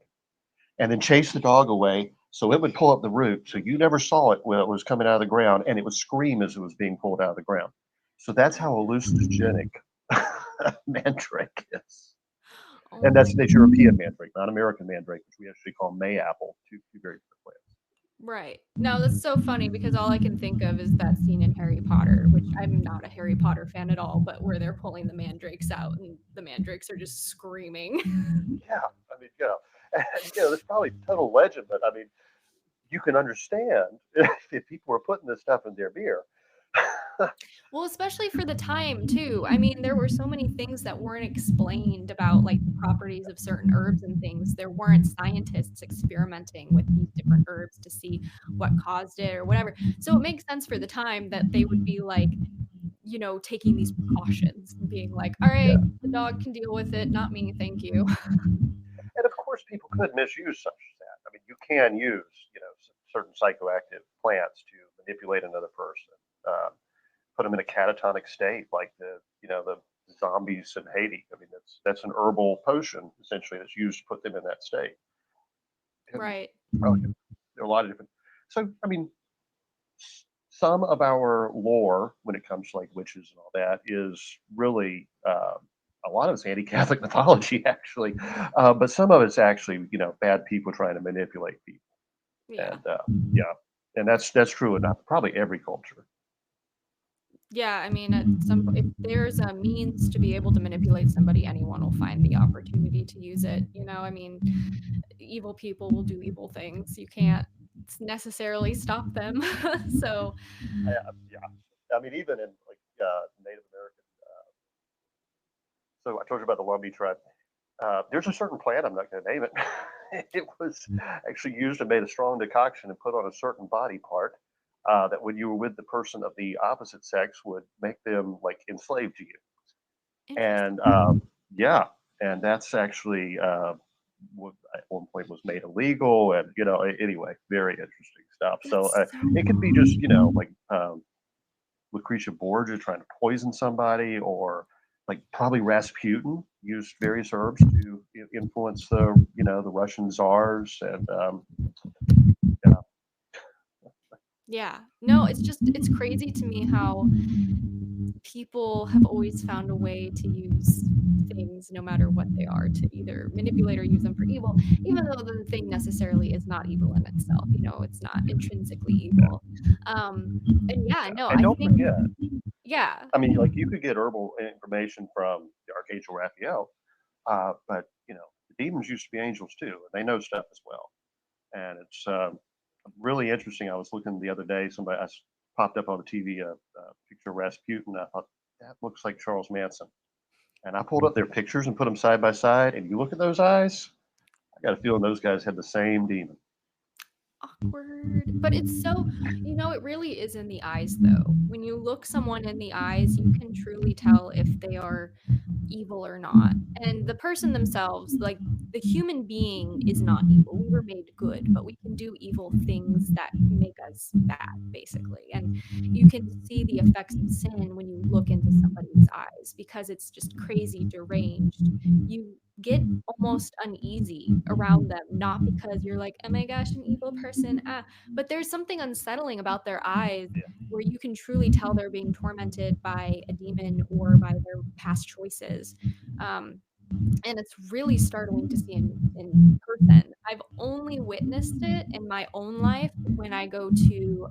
and then chase the dog away. So it would pull up the root. So you never saw it when it was coming out of the ground, and it would scream as it was being pulled out of the ground. So that's how hallucinogenic mandrake is. Oh And my, that's European mandrake, not American mandrake, which we actually call mayapple, two very different plants. right. No, that's so funny because all I can think of is that scene in Harry Potter, which I'm not a Harry Potter fan at all, but where they're pulling the mandrakes out and the mandrakes are just screaming. Yeah, I mean, and, there's probably total legend, but I mean, you can understand if people were putting this stuff in their beer. Well, especially for the time too. I mean, there were so many things that weren't explained about like the properties of certain herbs and things. There weren't scientists experimenting with these different herbs to see what caused it or whatever. So it makes sense for the time that they would be like, taking these precautions and being like, all right, Yeah. the dog can deal with it, not me, thank you. And of course, people could misuse such as that. I mean, you can use, certain psychoactive plants to manipulate another person, put them in a catatonic state, like the zombies in Haiti. I mean, that's an herbal potion essentially that's used to put them in that state. And Right. well, there are a lot of different. So, I mean, some of our lore when it comes to like witches and all that is really a lot of it's anti-Catholic mythology, actually, but some of it's actually bad people trying to manipulate people, Yeah. and yeah, and that's true in probably every culture. Yeah, I mean, at some if there's a means to be able to manipulate somebody, anyone will find the opportunity to use it, I mean, evil people will do evil things. You can't necessarily stop them. So, Yeah, I mean, even in like Native American. So I told you about the Lumbee tribe. There's a certain plant, I'm not going to name it. It was actually used and made a strong decoction and put on a certain body part that when you were with the person of the opposite sex would make them like enslaved to you. And interesting. yeah, and that's actually what at one point was made illegal. And, anyway, very interesting stuff. So That's so it could be just, like Lucretia Borgia trying to poison somebody, or like probably Rasputin used various herbs to influence the Russian czars, and yeah, yeah. No, it's crazy to me how people have always found a way to use things no matter what they are to either manipulate or use them for evil, even though the thing necessarily is not evil in itself, it's not intrinsically yeah, evil. And yeah, yeah. no, And I don't think forget, yeah. I mean, like you could get herbal information from the Archangel Raphael, but the demons used to be angels too, and they know stuff as well. And it's really interesting. I was looking the other day, popped up on the TV a picture of Rasputin. I thought that looks like Charles Manson, and I pulled up their pictures and put them side by side. And you look at those eyes, I got a feeling those guys had the same demon. Awkward. But it's so, it really is in the eyes though. When you look someone in the eyes, you can truly tell if they are evil or not. And the person themselves, like the human being is not evil. We were made good, but we can do evil things that make us bad, basically. And you can see the effects of sin when you look into somebody's eyes because it's just crazy deranged. You get almost uneasy around them, not because you're like, oh my gosh, an evil person, but there's something unsettling about their eyes where you can truly tell they're being tormented by a demon or by their past choices. Um, and it's really startling to see in person. I've only witnessed it in my own life when I go to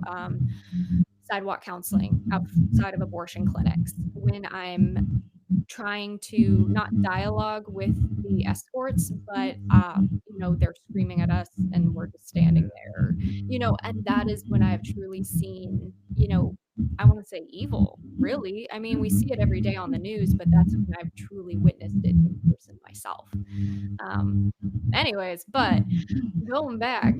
sidewalk counseling outside of abortion clinics, when I'm trying to not dialogue with the escorts, but they're screaming at us and we're just standing there, and that is when I have truly seen, I want to say evil, really. I mean, we see it every day on the news, but that's when I've truly witnessed it in person myself. Um, anyways, but going back.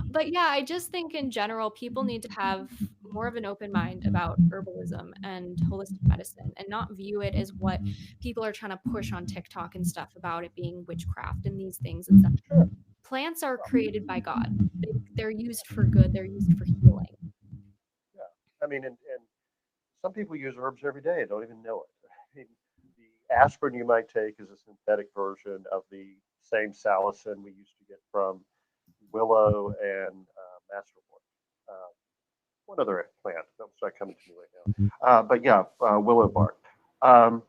But yeah, I just think in general, people need to have more of an open mind about herbalism and holistic medicine and not view it as what people are trying to push on TikTok and stuff about it being witchcraft and these things and stuff. Sure. Plants are created by God. They're used for good, they're used for healing. Yeah. I mean, and some people use herbs every day and don't even know it. I mean, the aspirin you might take is a synthetic version of the same salicin we used to get from willow and masterwort. Uh, what other plant? That's not coming to me right now. But yeah, willow bark. Um,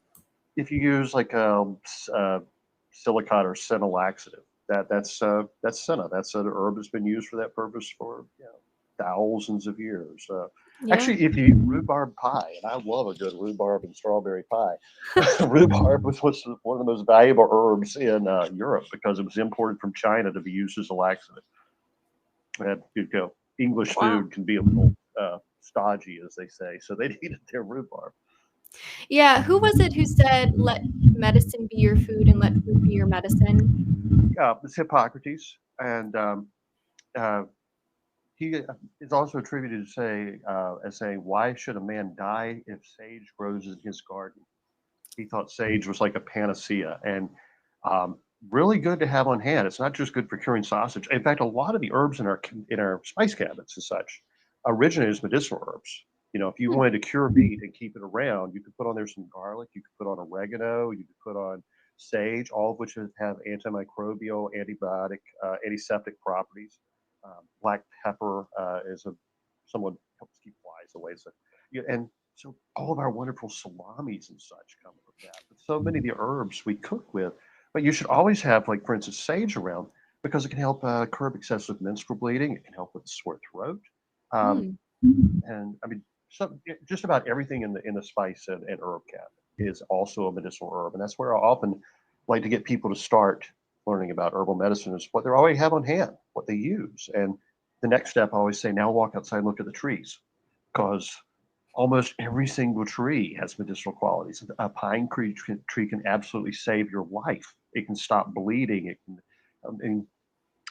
if you use like silicate or senna laxative, that's senna. That's an herb that's been used for that purpose for thousands of years. Yeah. Actually, if you eat rhubarb pie, and I love a good rhubarb and strawberry pie, rhubarb was one of the most valuable herbs in Europe because it was imported from China to be used as a laxative. And, English Wow. food can be a little stodgy, as they say, so they needed their rhubarb. Yeah, who was it who said, "Let medicine be your food and let food be your medicine"? It's Hippocrates, and uh, he is also attributed to say as saying, "Why should a man die if sage grows in his garden?" He thought sage was like a panacea, and um, really good to have on hand. It's not just good for curing sausage. In fact, a lot of the herbs in our spice cabinets and such originate as medicinal herbs. If you Hmm, wanted to cure meat and keep it around, you could put on there some garlic, you could put on oregano, you could put on sage, all of which have antimicrobial, antibiotic, antiseptic properties. Black pepper is someone helps keep flies away. So, and so all of our wonderful salamis and such come from that. But so many of the herbs we cook with, but you should always have, like, for instance, sage around because it can help curb excessive menstrual bleeding. It can help with a sore throat. Um, hmm. and I mean, just about everything in the spice and herb cabinet is also a medicinal herb. And that's where I often like to get people to start learning about herbal medicine is what they already have on hand, what they use. And the next step, I always say, now walk outside and look at the trees because almost every single tree has medicinal qualities. A pine tree can absolutely save your life. It can stop bleeding. It can, I mean,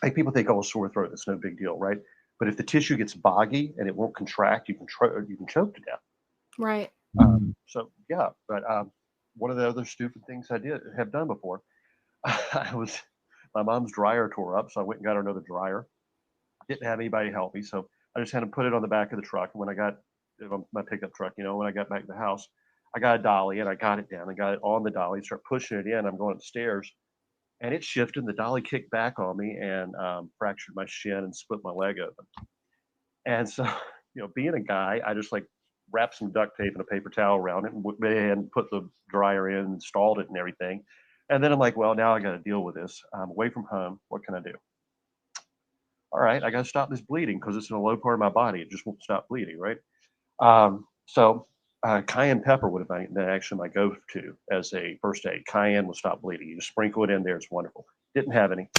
like people think, oh, sore throat, that's no big deal, right? But if the tissue gets boggy and it won't contract, you can choke to death. Right. So yeah, but one of the other stupid things I did have done before, I was my mom's dryer tore up, so I went and got her another dryer. Didn't have anybody help me, so I just had to put it on the back of the truck. And when I got my pickup truck, when I got back to the house, I got a dolly and I got it down. I got it on the dolly, start pushing it in. I'm going upstairs, and it shifted. And the dolly kicked back on me and fractured my shin and split my leg open. And so, being a guy, I just like wrapped some duct tape and a paper towel around it and put the dryer in, installed it and everything. And then I'm like, well, now I got to deal with this. I'm away from home. What can I do? All right, I got to stop this bleeding because it's in a low part of my body. It just won't stop bleeding, right? So cayenne pepper would have been actually my go-to as a first aid. Cayenne will stop bleeding. You just sprinkle it in there. It's wonderful. Didn't have any,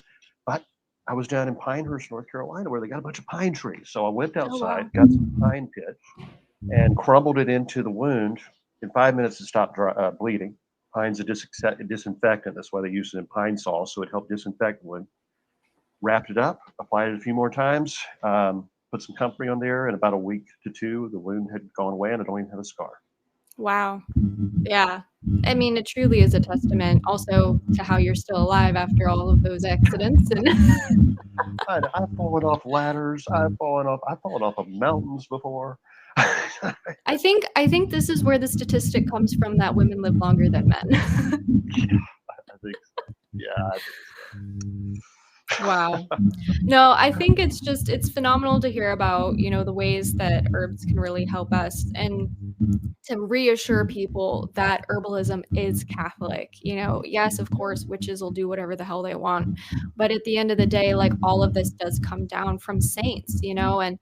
but I was down in Pinehurst, North Carolina, where they got a bunch of pine trees. So I went Oh, outside, wow. got some pine pitch, and crumbled it into the wound. In 5 minutes, it stopped bleeding. Pine's a disinfectant. That's why they use it in pine sol, so it helped disinfect the wound. Wrapped it up, applied it a few more times, put some comfrey on there. In about a week to two, the wound had gone away, and I don't even have a scar. Wow. Yeah. I mean, it truly is a testament also to how you're still alive after all of those accidents and I've fallen off ladders. I've fallen off of mountains before. I think this is where the statistic comes from that women live longer than men. I think so. Yeah, I think Wow. No, I think it's phenomenal to hear about, the ways that herbs can really help us and to reassure people that herbalism is Catholic. Yes, of course, witches will do whatever the hell they want, but at the end of the day, like all of this does come down from saints, and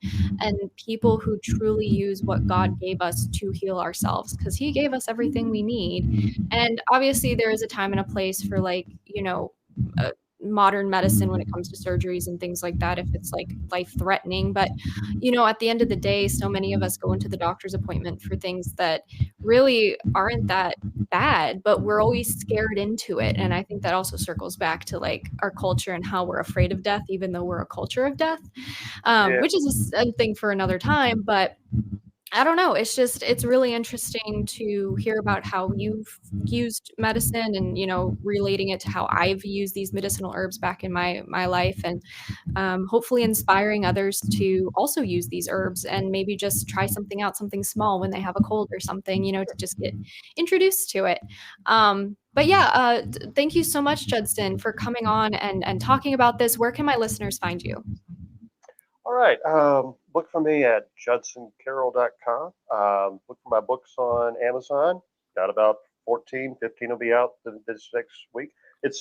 people who truly use what God gave us to heal ourselves because He gave us everything we need. And obviously, there is a time and a place for uh, modern medicine when it comes to surgeries and things like that if it's like life threatening, but at the end of the day, so many of us go into the doctor's appointment for things that really aren't that bad, but we're always scared into it. And I think that also circles back to like our culture and how we're afraid of death, even though we're a culture of death, yeah. which is a thing for another time. But I don't know. It's really interesting to hear about how you've used medicine and, relating it to how I've used these medicinal herbs back in my life and hopefully inspiring others to also use these herbs and maybe just try something out, something small when they have a cold or something, to just get introduced to it. But yeah, thank you so much, Judson, for coming on and talking about this. Where can my listeners find you? All right. Look for me at judsoncarroll.com. Look for my books on Amazon. Got about 14, 15 will be out this next week.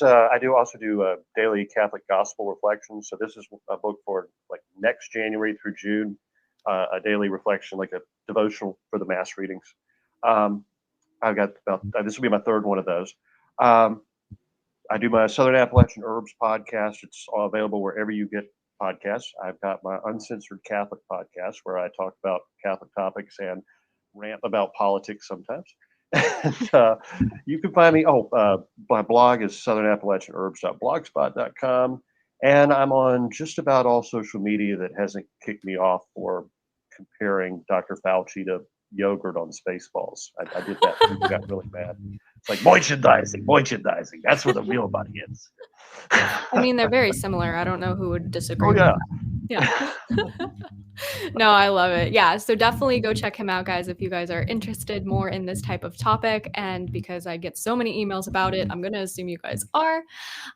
I do also do daily Catholic gospel reflections. So this is a book for like next January through June, a daily reflection, like a devotional for the mass readings. Um, I've got about this will be my third one of those. Um, I do my Southern Appalachian Herbs podcast. It's all available wherever you get podcasts. I've got my Uncensored Catholic podcast where I talk about Catholic topics and rant about politics sometimes. And you can find me. My blog is southern-appalachian-herbs.blogspot.com. And I'm on just about all social media that hasn't kicked me off for comparing Dr. Fauci to yogurt on Spaceballs. I did that. People got really mad. It's like merchandising. That's where the real money is. I mean, they're very similar. I don't know who would disagree with yeah. that. Yeah. No, I love it. Yeah. So definitely go check him out, guys, if you guys are interested more in this type of topic. And because I get so many emails about it, I'm going to assume you guys are.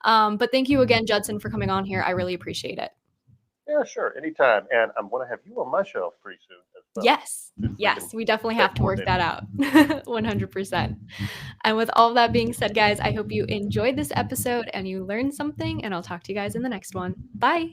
But thank you again, Judson, for coming on here. I really appreciate it. Yeah, sure. Anytime. And I'm going to have you on my show pretty soon as well. Yes, we definitely have to work that out. 100%. And with all of that being said, guys, I hope you enjoyed this episode and you learned something, and I'll talk to you guys in the next one. Bye.